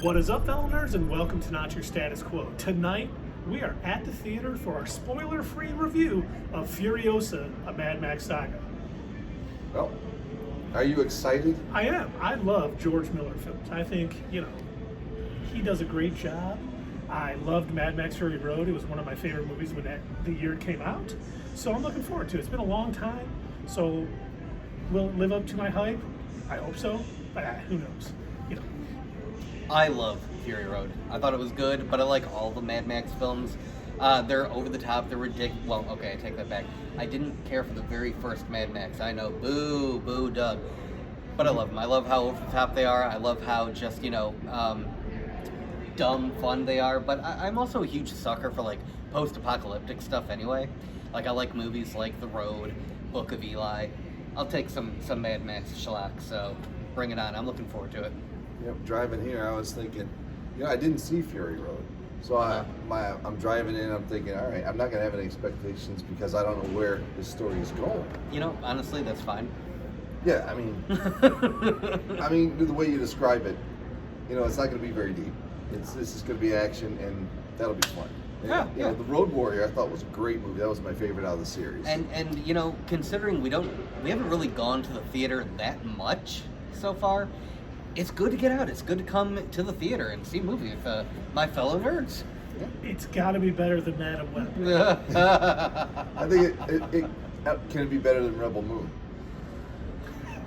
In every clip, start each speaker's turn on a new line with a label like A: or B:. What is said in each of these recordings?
A: What is up, fellow nerds, and welcome to Not Your Status Quo. Tonight, we are at the theater for our spoiler-free review of Furiosa, a Mad Max Saga.
B: Well, are you excited?
A: I am. I love George Miller films. I think, he does a great job. I loved Mad Max Fury Road. It was one of my favorite movies when the year it came out. So I'm looking forward to it. It's been a long time, so will it live up to my hype? I hope so, but who knows?
C: I love Fury Road. I thought it was good, but I like all the Mad Max films. They're over the top, they're ridiculous. Well, okay, I take that back. I didn't care for the very first Mad Max. I know, boo, Doug. But I love them. I love how over the top they are. I love how just, dumb fun they are. But I'm also a huge sucker for, post-apocalyptic stuff anyway. I like movies like The Road, Book of Eli. I'm take some Mad Max shellac, so bring it on. I'm looking forward to it.
B: Yep, driving here, I was thinking, I didn't see Fury Road. So I'm driving in, I'm thinking, all right, I'm not going to have any expectations because I don't know where this story is going.
C: Honestly, that's fine.
B: Yeah, I mean, the way you describe it, it's not going to be very deep. This is going to be action, and that'll be fun.
C: Yeah.
B: The Road Warrior, I thought was a great movie. That was my favorite out of the series.
C: And considering we haven't really gone to the theater that much so far, it's good to get out. It's good to come to the theater and see a movie with my fellow nerds.
A: Yeah. It's got to be better than Madam Web.
B: I think it can it be better than Rebel Moon?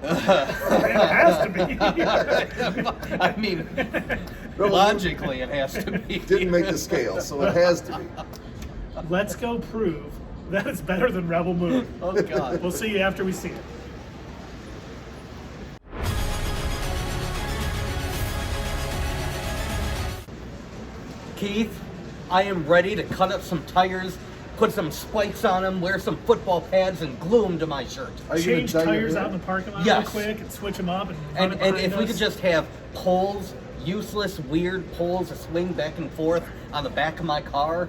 A: It has to be.
C: I mean, logically, it has to be.
B: Didn't make the scale, so it has to be.
A: Let's go prove that it's better than Rebel Moon.
C: Oh, God.
A: We'll see you after we see it.
C: Keith, I am ready to cut up some tires, put some spikes on them, wear some football pads, and glue them to my shirt.
A: Change tires out in the parking lot real quick and switch them up. And
C: if we could just have poles, useless, weird poles that swing back and forth on the back of my car.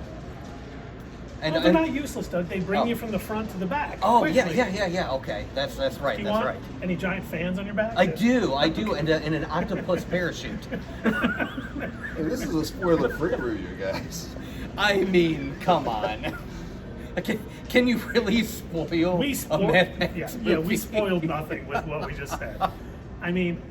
A: Well, they're not useless, Doug. They bring you from the front to the back.
C: Oh,
A: quickly.
C: yeah. Okay, that's right.
A: Do you
C: that's
A: want
C: right.
A: Any giant fans on your back?
C: I do, and an octopus parachute.
B: And this is a spoiler-free review, guys.
C: I mean, come on. Can you really spoil a Mad Max movie?
A: Yeah, we spoiled nothing with what we just said. I mean,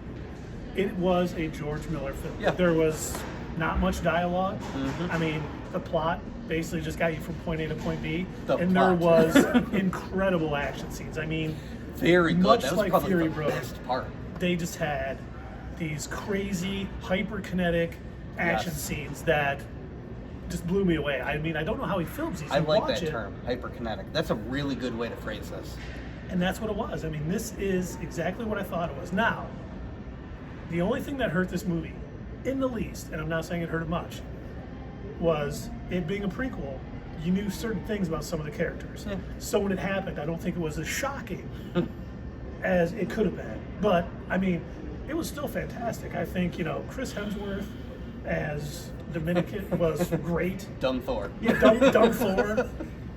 A: it was a George Miller film.
C: Yeah.
A: There was not much dialogue.
C: Mm-hmm.
A: I mean, the plot basically just got you from point A to point B. There
C: plot.
A: was incredible action scenes. I mean,
C: very good.
A: Much
C: That was
A: like
C: probably
A: Fury
C: the
A: Road,
C: best part.
A: they just had these crazy, hyperkinetic action scenes that just blew me away. I mean, I don't know how he films these.
C: I like that term, hyperkinetic. That's a really good way to phrase this.
A: And that's what it was. I mean, this is exactly what I thought it was. Now, the only thing that hurt this movie, in the least, and I'm not saying it hurt it much, was it being a prequel. You knew certain things about some of the characters.
C: Yeah.
A: So when it happened, I don't think it was as shocking as it could have been. But, I mean, it was still fantastic. I think, Chris Hemsworth as Dominican was great.
C: Dumb Thor.
A: Yeah, dumb Thor.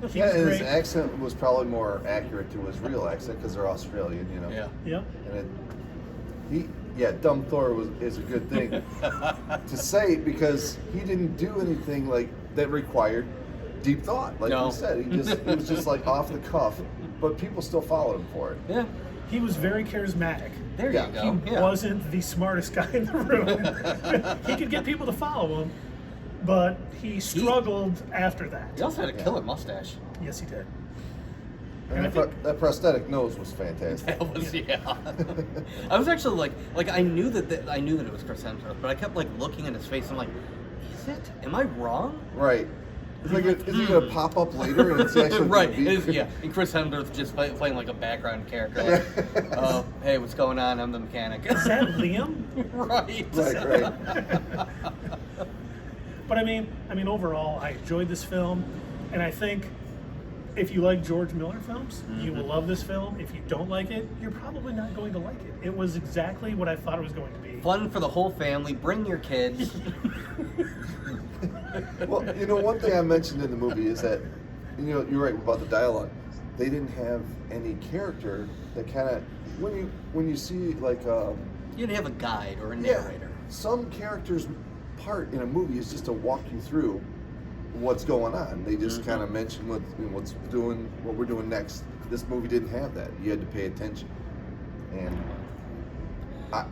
A: He was
B: And his
A: great.
B: accent was probably more accurate to his real accent because they're Australian,
C: Yeah.
A: Yep.
B: And dumb Thor is a good thing to say because he didn't do anything that required deep thought. Like
C: No.
B: you said, it was just off the cuff, but people still followed him for it.
C: Yeah.
A: He was very charismatic.
C: There
B: Yeah.
C: you go.
A: He wasn't the smartest guy in the room. He could get people to follow him, but he struggled after that.
C: He also had a killer mustache.
A: Yes, he did.
B: And
A: I think-
B: that prosthetic nose was fantastic.
C: That was I was actually I knew that it was Chris Hemsworth, but I kept looking at his face. I'm like, is it? Am I wrong?
B: Right. It's is he going to pop up later and it's actually
C: right.
B: gonna be...
C: And Chris Hemsworth just playing like a background character. Oh, hey, what's going on? I'm the mechanic.
A: Is that Liam?
C: Right.
B: Right.
A: But I mean, overall, I enjoyed this film, and I think if you like George Miller films, you will love this film. If you don't like it, you're probably not going to like it. It was exactly what I thought it was going to be.
C: Fun for the whole family. Bring your kids.
B: Well, one thing I mentioned in the movie is that, you're right about the dialogue. They didn't have any character that kind of, when you see
C: You didn't have a guide or a narrator.
B: some characters part in a movie is just to walk you through what's going on. They just kind of mention what we're doing next. This movie didn't have that. You had to pay attention, and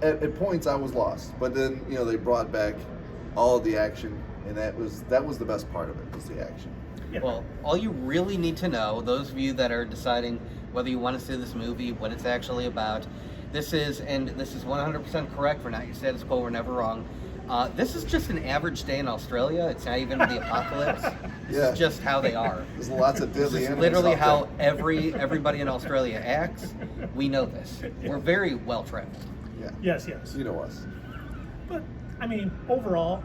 B: at points I was lost. But then they brought back all of the action, and that was the best part of it, was the action.
A: Yeah.
C: Well, all you really need to know, those of you that are deciding whether you want to see this movie, what it's actually about, this is 100% correct. We're not your status quo. We're never wrong. This is just an average day in Australia. It's not even the apocalypse. This is just how they are.
B: There's lots of deadly animals.
C: Literally
B: out there.
C: how everybody in Australia acts. We know this. We're very well traveled.
B: Yeah.
A: Yes.
B: You know us.
A: But I mean, overall,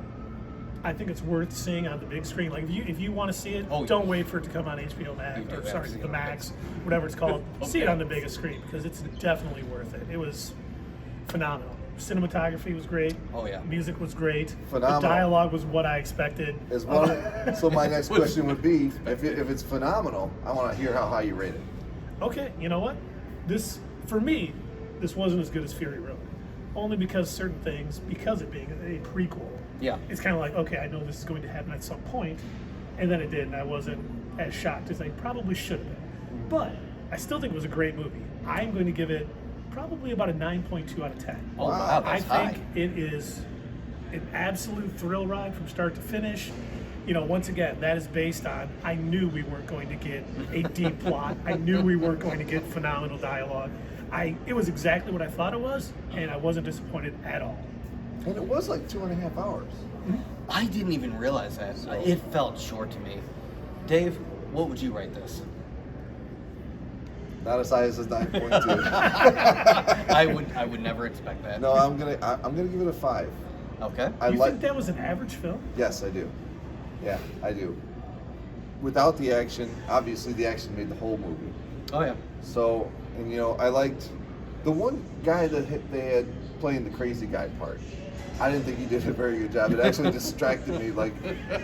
A: I think it's worth seeing on the big screen. Like if you want to see it, don't wait for it to come on HBO Max the Max, whatever it's called. See it on the biggest screen because it's definitely worth it. It was phenomenal. Cinematography was great.
C: Oh yeah.
A: Music was great.
B: Phenomenal.
A: The dialogue was what I expected.
B: So my next question would be, if it's phenomenal, I want to hear how high you rate it.
A: Okay, you know what? For me, this wasn't as good as Fury Road. Only because certain things, because it being a prequel, it's kind of like, okay, I know this is going to happen at some point, and then it did, and I wasn't as shocked as I probably should have been. But I still think it was a great movie. I'm going to give it probably about a 9.2 out of 10.
C: Oh, wow, that's
A: I
C: high.
A: think it is an absolute thrill ride from start to finish. Once again, that is based on, I knew we weren't going to get a deep plot. I knew we weren't going to get phenomenal dialogue. It was exactly what I thought it was, and I wasn't disappointed at all.
B: And it was like 2.5 hours.
C: I didn't even realize that. It felt short to me. Dave, what would you rate this?
B: Not as high as a 9.2.
C: I would never expect that.
B: No, I'm gonna give it a 5.
C: Okay.
A: You think that was an average film?
B: Yes, I do. Yeah, I do. Without the action, obviously the action made the whole movie.
C: Oh yeah.
B: So, and I liked the one guy that they had playing the crazy guy part. I didn't think he did a very good job. It actually distracted me. Like,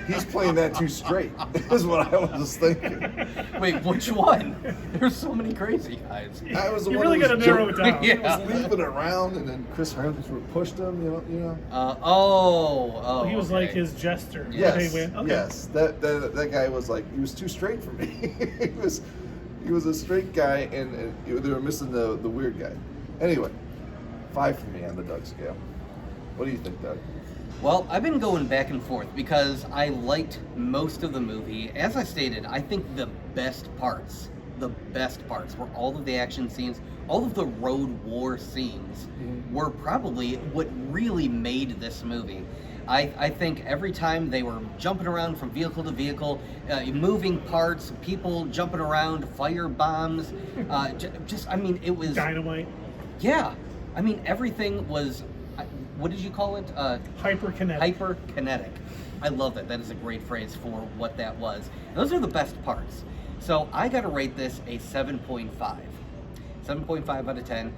B: he's playing that too straight, is what I was thinking.
C: Wait, which one? There's so many crazy guys.
B: I was the
A: You
B: one
A: really
B: who
A: got to
B: was
A: narrow it down.
B: He was leaving around, and then Chris Hemsworth pushed him.
A: He was
C: okay.
A: like his jester.
B: Yes,
A: They win. Okay.
B: yes. That guy was like, he was too straight for me. he was a straight guy, and they were missing the weird guy. Anyway, 5 for me on the Doug scale. What do you think, Doug?
C: Well, I've been going back and forth because I liked most of the movie. As I stated, I think the best parts were all of the action scenes, all of the road war scenes were probably what really made this movie. I think every time they were jumping around from vehicle to vehicle, moving parts, people jumping around, fire bombs, it was...
A: Dynamite.
C: Yeah. I mean, everything was... What did you call it?
A: Hyperkinetic.
C: Hyperkinetic. I love that. That is a great phrase for what that was. And those are the best parts. So I got to rate this a 7.5. 7.5 out of 10.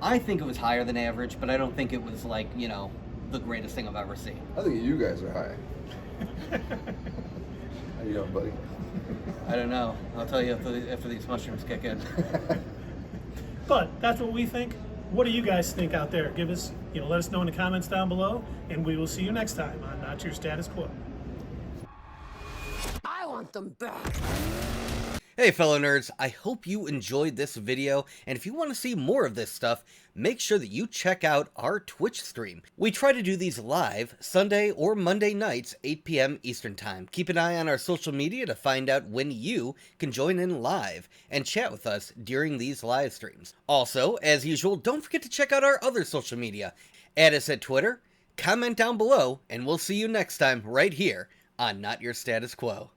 C: I think it was higher than average, but I don't think it was like, the greatest thing I've ever seen.
B: I think you guys are high. How you doing, buddy?
C: I don't know. I'll tell you after these mushrooms kick in.
A: But that's what we think. What do you guys think out there? Give us, let us know in the comments down below, and we will see you next time on Not Your Status Quo.
D: I want them back.
C: Hey fellow nerds, I hope you enjoyed this video, and if you want to see more of this stuff, make sure that you check out our Twitch stream. We try to do these live Sunday or Monday nights, 8 p.m. Eastern Time. Keep an eye on our social media to find out when you can join in live and chat with us during these live streams. Also, as usual, don't forget to check out our other social media. Add us at Twitter, comment down below, and we'll see you next time right here on Not Your Status Quo.